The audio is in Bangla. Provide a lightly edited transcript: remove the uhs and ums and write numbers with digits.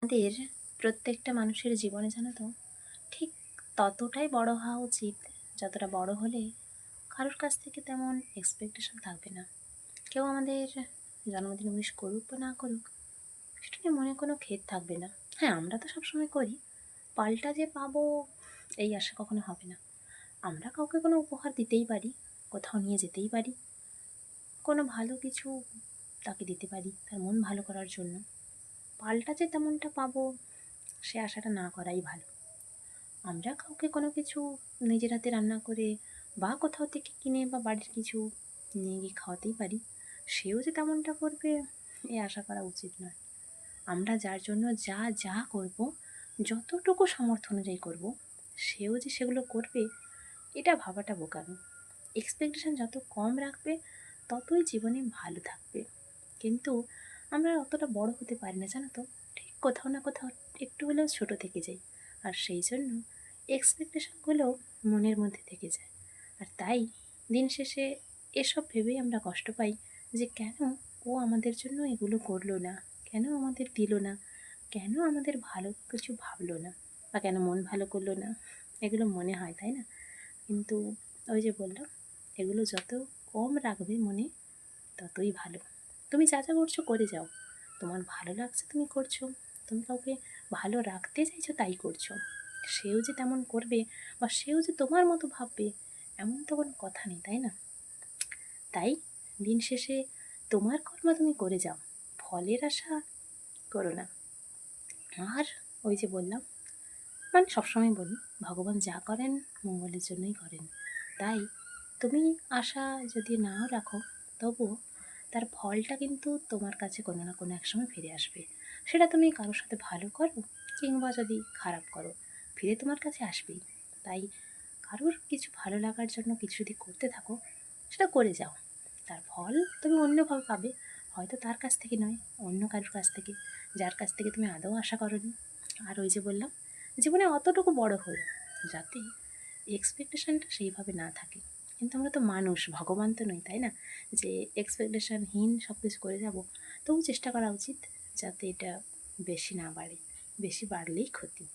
আমাদের প্রত্যেকটা মানুষের জীবনে জানো তো ঠিক ততটাই বড় হওয়া উচিত যতটা বড় হলে কারোর কাছ থেকে তেমন এক্সপেকটেশন থাকবে না। কেউ আমাদের জন্মদিন উইশ করুক বা না করুক, সেটা নিয়ে মনে কোনো খেদ থাকবে না। হ্যাঁ, আমরা তো সবসময় করি, পাল্টা যে পাবো এই আশা কখনো হবে না। আমরা কাউকে কোনো উপহার দিতেই পারি, কোথাও নিয়ে যেতেই পারি, কোনো ভালো কিছু তাকে দিতে পারি তার মন ভালো করার জন্য। পাল্টা যে তেমনটা পাবো সে আশাটা না করাই ভালো। আমরা কাউকে কোনো কিছু নিজের হাতে রান্না করে বা কোথাও থেকে কিনে বা বাড়ির কিছু নিয়ে গিয়ে খাওয়াতেই পারি, সেও যে তেমনটা করবে এ আশা করা উচিত নয়। আমরা যার জন্য যা যা করব, যতটুকু সামর্থ্য অনুযায়ী করব, সেও যে সেগুলো করবে এটা ভাবাটা বোকামি। এক্সপেকটেশন যত কম রাখবে ততই জীবনে ভালো থাকবে। কিন্তু আমরা অতটা বড় হতে পারি না জানো তো, ঠিক কোথাও না কোথাও একটু হলেও ছোট থেকে যাই। আর সেই জন্য এক্সপেকটেশনগুলো মনের মধ্যে থেকে যায়। আর তাই দিন শেষে এসব ভেবেই আমরা কষ্ট পাই যে কেন ও আমাদের জন্য এগুলো করলো না, কেন আমাদের দিল না, কেন আমাদের ভালো কিছু ভাবলো না, বা কেন মন ভালো করলো না। এগুলো মনে হয়, তাই না? কিন্তু ওই যে বললাম, এগুলো যত কম রাখবে মনে ততই ভালো। তুমি যা যা করছো করে যাও, তোমার ভালো লাগছে তুমি করছো, তুমি কাউকে ভালো রাখতে চাইছো তাই করছো। সেও যে তেমন করবে বা সেও যে তোমার মতো ভাববে এমন তো কোনো কথা নেই, তাই না? তাই দিন শেষে তোমার কর্ম তুমি করে যাও, ফলের আশা করো না। আর ওই যে বললাম, মানে সবসময় বলি, ভগবান যা করেন মঙ্গলের জন্যই করেন। তাই তুমি আশা যদি নাও রাখো, তবুও তার ফলটা কিন্তু তোমার কাছে কোনো না কোনো এক সময় ফিরে আসবে। সেটা তুমি কারোর সাথে ভালো করো কিংবা যদি খারাপ করো, ফিরে তোমার কাছে আসবেই। তাই কারোর কিছু ভালো লাগার জন্য কিছু যদি করতে থাকো, সেটা করে যাও। তার ফল তুমি অন্যভাবে পাবে, হয়তো তার কাছ থেকে নয়, অন্য কারোর কাছ থেকে, যার কাছ থেকে তুমি আদৌ আশা করোনি। আর ওই যে বললাম, জীবনে অতটুকু বড় হলো যাতে এক্সপেকটেশনটা সেইভাবে না থাকে। কিন্তু আমরা তো মানুষ, ভগবান তো নই, তাই না? যে এক্সপেকটেশনহীন সব কিছু করে যাব। তবু চেষ্টা করা উচিত যাতে এটা বেশি না বাড়ে, বেশি বাড়লেই ক্ষতি।